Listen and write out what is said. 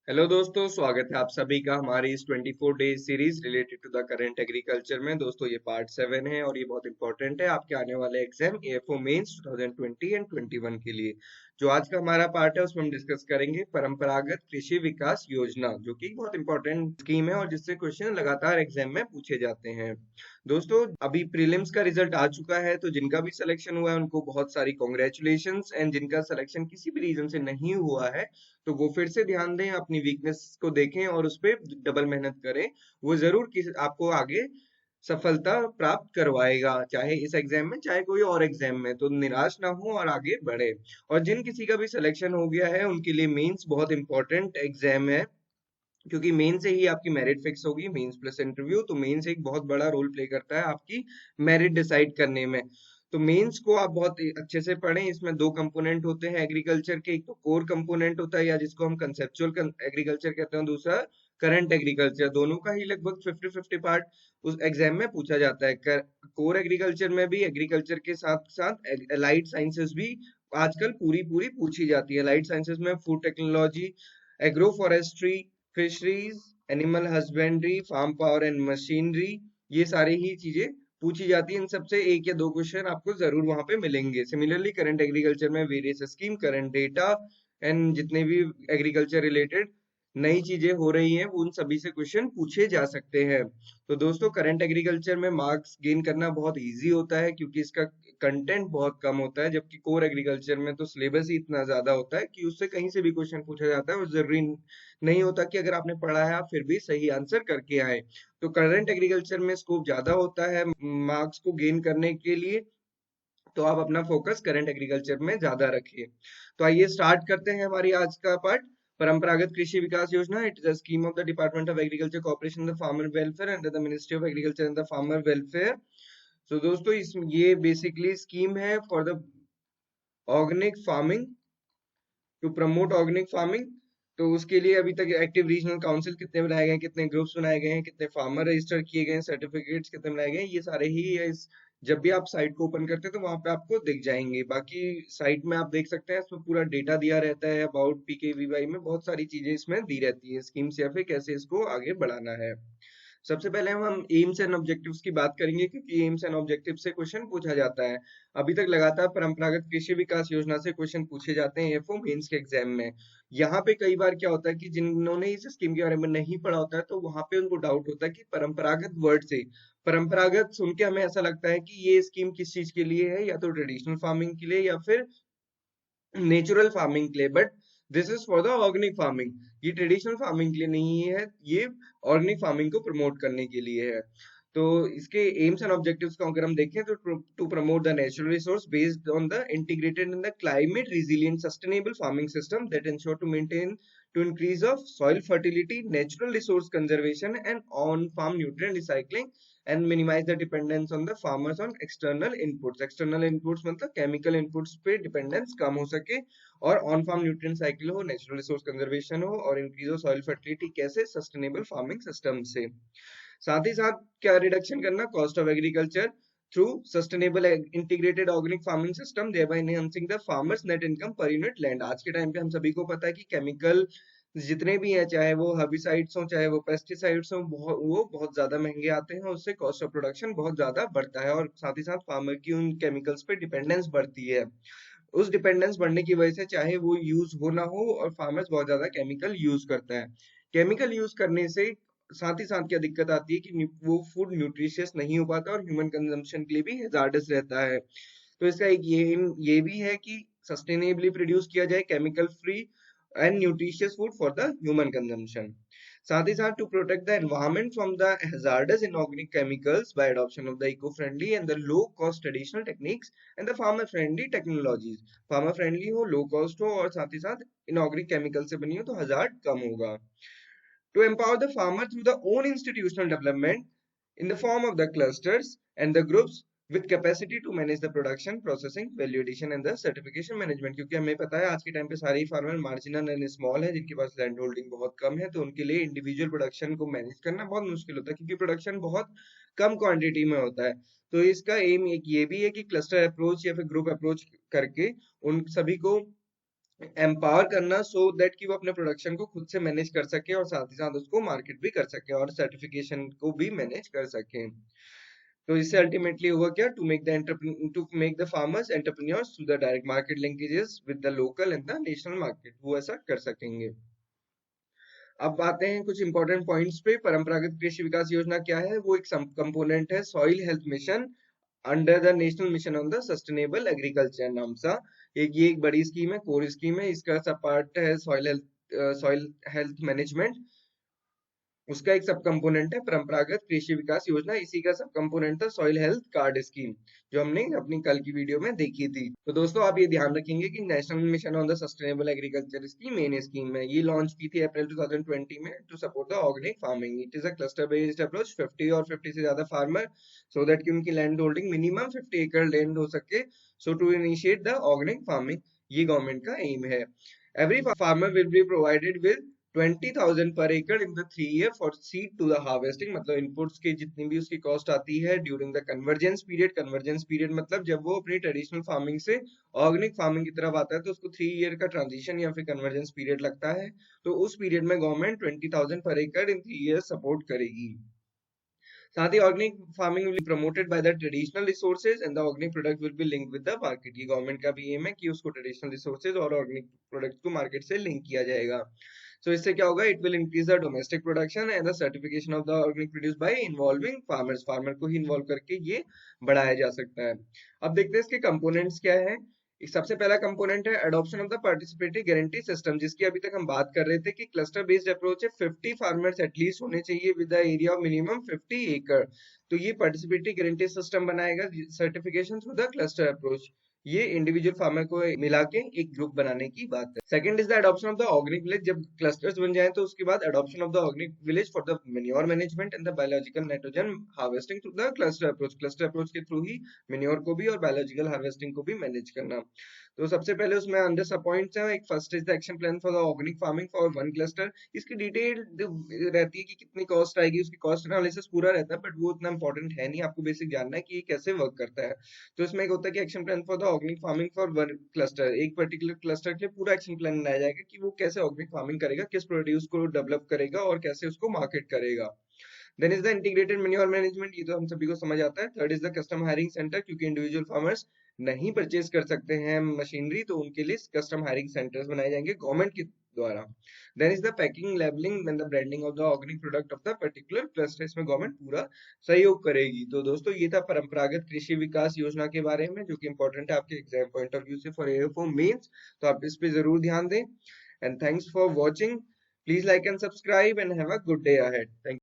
Hello दोस्तों, स्वागत है आप सभी का हमारी इस 24 days series related to the current agriculture में। दोस्तों ये पार्ट 7 है और ये बहुत इंपॉर्टेंट है आपके आने वाले एग्जाम एएफओ मेंस 2020 एंड 21 के लिए। जो आज का हमारा पार्ट है उसमें हम डिस्कस करेंगे परंपरागत कृषि विकास योजना, जो कि बहुत इंपॉर्टेंट स्कीम है और जिससे क्वेश्चन लगातार एग्जाम में पूछे जाते हैं। दोस्तों अभी प्रीलिम्स का रिजल्ट आ चुका है, तो जिनका भी सिलेक्शन हुआ है उनको बहुत सारी कॉन्ग्रेचुलेशंस, एंड जिनका सिलेक्शन किसी भी रीजन से नहीं हुआ है तो वो फिर से ध्यान दें, अपनी वीकनेस को देखें और उस पे डबल मेहनत करें। वो जरूर आपको आगे सफलता प्राप्त करवाएगा, चाहे इस एग्जाम में चाहे कोई और एग्जाम में। तो निराश ना हो और आगे बढ़े। और जिन किसी का भी सिलेक्शन हो गया है उनके लिए मेंस बहुत इंपॉर्टेंट एग्जाम है, क्योंकि मेन से ही आपकी मेरिट फिक्स होगी। मेंस प्लस इंटरव्यू, तो मेंस एक बहुत बड़ा रोल प्ले करता है आपकी मेरिट डिसाइड करने में। तो मेंस को आप बहुत अच्छे से पढ़ें। इसमें दो कंपोनेंट होते हैं एग्रीकल्चर के, एक तो कोर कंपोनेंट होता है या जिसको हम कंसेप्चुअल एग्रीकल्चर कहते हैं, दूसरा करंट एग्रीकल्चर। दोनों का ही लगभग 50-50 पार्ट उस एग्जाम में पूछा जाता है। कोर एग्रीकल्चर में भी एग्रीकल्चर के साथ साथ अलाइड साइंसेस भी आजकल पूरी पूरी पूछी जाती है। अलाइड साइंसेस में food technology, agro forestry, fisheries, animal husbandry, farm power and machinery, ये सारी ही चीजें पूछी जाती है। इन सबसे एक या दो क्वेश्चन आपको जरूर वहां पे मिलेंगे। सिमिलरली करंट एग्रीकल्चर में various scheme, current data and जितने भी एग्रीकल्चर रिलेटेड नई चीजें हो रही हैं उन सभी से क्वेश्चन पूछे जा सकते हैं। तो दोस्तों करंट एग्रीकल्चर में मार्क्स गेन करना बहुत इजी होता है, क्योंकि इसका कंटेंट बहुत कम होता है, जबकि कोर एग्रीकल्चर में तो सिलेबस ही इतना ज्यादा होता है कि उससे कहीं से भी क्वेश्चन पूछा जाता है और जरूरी नहीं होता कि अगर आपने पढ़ा है आप फिर भी सही आंसर करके आए। तो करंट एग्रीकल्चर में स्कोप ज्यादा होता है मार्क्स को गेन करने के लिए, तो आप अपना फोकस करंट एग्रीकल्चर में ज्यादा रखिए। तो आइए स्टार्ट करते हैं हमारी आज का पार्ट। परंपरागत Krishi Vikas Yojana, it is a scheme of the department of agriculture corporation the farmer welfare under the ministry of agriculture and the farmer welfare. तो दोस्तों इस ये बेसिकली स्कीम है for the organic farming, to promote organic farming. तो उसके लिए अभी तक एक्टिव रीजनल काउंसिल कितने बनाए गए हैं, कितने ग्रुप्स बनाए गए हैं, कितने फार्मर रजिस्टर किए गए हैं, सर्टिफिकेट्स कितने बनाए गए हैं, ये सारे ही इस जब भी आप साइट को ओपन करते हैं तो वहां पे आपको दिख जाएंगे। बाकी साइट में आप देख सकते हैं, इसमें पूरा डेटा दिया रहता है अबाउट पीकेवीवाई में, बहुत सारी चीजें इसमें दी रहती है स्कीम्स या फिर कैसे इसको आगे बढ़ाना है। सबसे पहले हम एम्स एंड ऑब्जेक्टिव्स की बात करेंगे, क्योंकि एम्स एंड ऑब्जेक्टिव से क्वेश्चन पूछा जाता है। अभी तक लगातार परंपरागत कृषि विकास योजना से क्वेश्चन पूछे जाते हैं एफओ मेंस के एग्जाम में। यहाँ पे कई बार क्या होता है कि जिन्होंने इस स्कीम के बारे में नहीं पढ़ा होता है तो वहां पे उनको डाउट होता है कि परंपरागत वर्ड से, परंपरागत सुन के हमें ऐसा लगता है कि ये स्कीम किस चीज के लिए है, या तो ट्रेडिशनल फार्मिंग के लिए या फिर नेचुरल फार्मिंग के लिए। But this is for the organic farming. ये ट्रेडिशनल फार्मिंग के लिए नहीं है, ये ऑर्गेनिक फार्मिंग को प्रमोट करने के लिए है। तो इसके एम्स एंड ऑब्जेक्टिव्स को अगर हम देखें तो to promote the natural resource based on the integrated in the climate resilient sustainable farming system that ensure to maintain to increase of soil fertility, natural resource conservation and on farm nutrient recycling and minimise the dependence on the farmers on external inputs. External inputs मतलब chemical inputs पे dependence कम हो सके, और on farm nutrient cycle हो, natural resource conservation हो, और increase of soil fertility कैसे, सस्टेनेबल फार्मिंग सिस्टम से। साथ ही साथ क्या रिडक्शन करना, cost of agriculture through sustainable integrated organic farming system, thereby enhancing the farmers net income per unit land। आज के टाइम पे हम सभी को पता है कि केमिकल जितने भी हैं, चाहे वो हर्बिसाइड्स हो चाहे वो पेस्टिसाइड्स हो, वो बहुत ज्यादा महंगे आते हैं, उससे कॉस्ट ऑफ प्रोडक्शन बहुत ज्यादा बढ़ता है और साथ ही साथ फार्मर की उन केमिकल्स पे डिपेंडेंस बढ़ती है। उस डिपेंडेंस बढ़ने की वजह से चाहे वो यूज हो ना हो, और फार्मर्स बहुत ज्यादा केमिकल यूज करता है। केमिकल यूज करने से साथ ही साथ क्या दिक्कत आती है कि वो फूड न्यूट्रिशियस नहीं हो पाता और ह्यूमन कंजम्पशन के लिए भी हैजार्डस रहता है। तो इसका एक ये भी है कि सस्टेनेबली प्रोड्यूस किया जाए chemical free and nutritious food for the human consumption. साथ ही साथ to protect the environment from the hazardous inorganic chemicals by adoption of the eco friendly and the low cost traditional techniques and the farmer friendly technologies. Farmer friendly हो, low cost हो, और साथ ही साथ inorganic chemical से बनी हो, तो हजार्ड कम होगा। To empower the farmer through the own institutional development in the form of the clusters and the groups with capacity to manage the production, processing, value addition and the certification management। क्योंकि हमें पता है आज के time पे सारे ही farmer marginal and small है, जिनके पास लैंड होल्डिंग बहुत कम है, तो उनके लिए इंडिविजुअल प्रोडक्शन को मैनेज करना बहुत मुश्किल होता है, क्योंकि प्रोडक्शन बहुत कम क्वांटिटी में होता है। तो इसका एम एक ये भी है कि क्लस्टर अप्रोच या फिर ग्रुप अप्रोच करके उन सभी को एम्पावर करना सो दैट कि वो अपने प्रोडक्शन को खुद से मैनेज कर सके और साथ ही साथ उसको मार्केट भी कर सके और सर्टिफिकेशन को भी मैनेज कर सके। तो इससे अल्टीमेटली हुआ क्या, to make the farmers entrepreneurs through the direct market linkages with the local and the national market, वो ऐसा कर सकेंगे। अब आते हैं कुछ इंपॉर्टेंट पॉइंट्स पे। परंपरागत कृषि विकास योजना क्या है, वो एक कंपोनेंट है soil health mission under the national mission on the sustainable agriculture नाम सा। ये एक बड़ी स्कीम है, कोर स्कीम है। इसका सब पार्ट है सॉइल हेल्थ मैनेजमेंट। उसका एक सब कंपोनेंट है परंपरागत कृषि विकास योजना। इसी का सब कंपोनेंट था सॉइल हेल्थ कार्ड स्कीम, जो हमने अपनी कल की वीडियो में देखी थी। तो दोस्तों आप ये ध्यान रखेंगे कि national mission on the sustainable agriculture इसकी मेन स्कीम है। ये लॉन्च की थी अप्रैल 2020 में to support the organic farming. It is a cluster based approach, 50 और 50 से ज्यादा फार्मर, सो दैट कि उनकी लैंड होल्डिंग मिनिमम 50 एकड़ लैंड हो सके, so to initiate the organic farming. ये गवर्नमेंट का एम है। Every farmer will be provided with 20,000 per acre in the 3 year for seed to the harvesting. मतलब inputs की जितनी भी उसकी कॉस्ट आती है during the convergence period. Convergence period मतलब जब वो अपनी ट्रेडिशनल फार्मिंग से ऑर्गेनिक फार्मिंग की तरफ आता है तो उसको 3 ईयर का ट्रांजिशन या फिर कन्वर्जेंस पीरियड लगता है। तो उस पीरियड में गवर्नमेंट 20,000 पर एकड़ इन 3 ईयर सपोर्ट करेगी। साथ ही organic farming will be promoted by the traditional resources and the organic product will be linked with the market. ये गवर्नमेंट का भी एम है कि उसको ट्रेडिशनल रिसोर्सेज और ऑर्गेनिक प्रोडक्ट को मार्केट से लिंक किया जाएगा। So इससे क्या होगा, it will increase the domestic production and the certification of the organic produce by involving farmers. Farmer को ही इन्वॉल्व करके ये बढ़ाया जा सकता है। अब देखते हैं इसके कंपोनेंट्स क्या है। सबसे पहला कंपोनेंट है adoption of the participatory guarantee system, जिसकी अभी तक हम बात कर रहे थे कि क्लस्टर बेस्ड अप्रोच है। 50 फार्मर्स एटलीस्ट होने चाहिए with the area of minimum 50 एकड़। तो ये पार्टिसिपेटरी गारंटी सिस्टम बनाएगा certification through the cluster approach. ये इंडिविजुअल फार्मर को मिला के एक ग्रुप बनाने की बात है। Second is the adoption of the organic village. जब क्लस्टर्स बन जाए तो उसके बाद adoption of the organic village for the manure management and the biological nitrogen harvesting through the cluster approach. Cluster approach के थ्रू ही मेन्योर को भी और बायोलॉजिकल हार्वेस्टिंग को भी मैनेज करना। तो सबसे पहले उसमें अंडर सब पॉइंट्स हैं। एक first is the action plan for the organic farming for one cluster. इसकी डिटेल रहती है कि कितनी कॉस्ट आएगी, उसकी कॉस्ट एनालिसिस पूरा रहता है, बट वो उतना इंपॉर्टेंट है नहीं। आपको बेसिक जानना है कि ये कैसे वर्क करता है। तो इसमें एक होता है कि action plan for the organic farming for one cluster. एक पर्टिकुलर क्लस्टर के लिए पूरा एक्शन प्लान बनाया जाएगा कि वो कैसे ऑर्गेनिक फार्मिंग करेगा, किस प्रोड्यूस को डेवलप करेगा और कैसे उसको मार्केट करेगा। Then is the integrated manure management, ये तो हम सभी को समझ आता है। Third is the custom hiring centre, क्योंकि इंडिविजुअल फार्मर्स नहीं परचेज कर सकते हैं मशीनरी, तो उनके लिए कस्टम हायरिंग सेंटर्स बनाए जाएंगे गवर्नमेंट के द्वारा। Then is the packing, labelling and the branding of the organic product of the particular cluster. इसमें गवर्नमेंट पूरा सहयोग करेगी। तो दोस्तों ये था परंपरागत कृषि विकास योजना के बारे में, जो कि इंपॉर्टेंट है आपके एग्जाम पॉइंट ऑफ व्यू से फॉर एएफओ मेंस। तो आप इस पे जरूर ध्यान दें। And thanks for watching. Please like and subscribe and have a good day ahead. Thank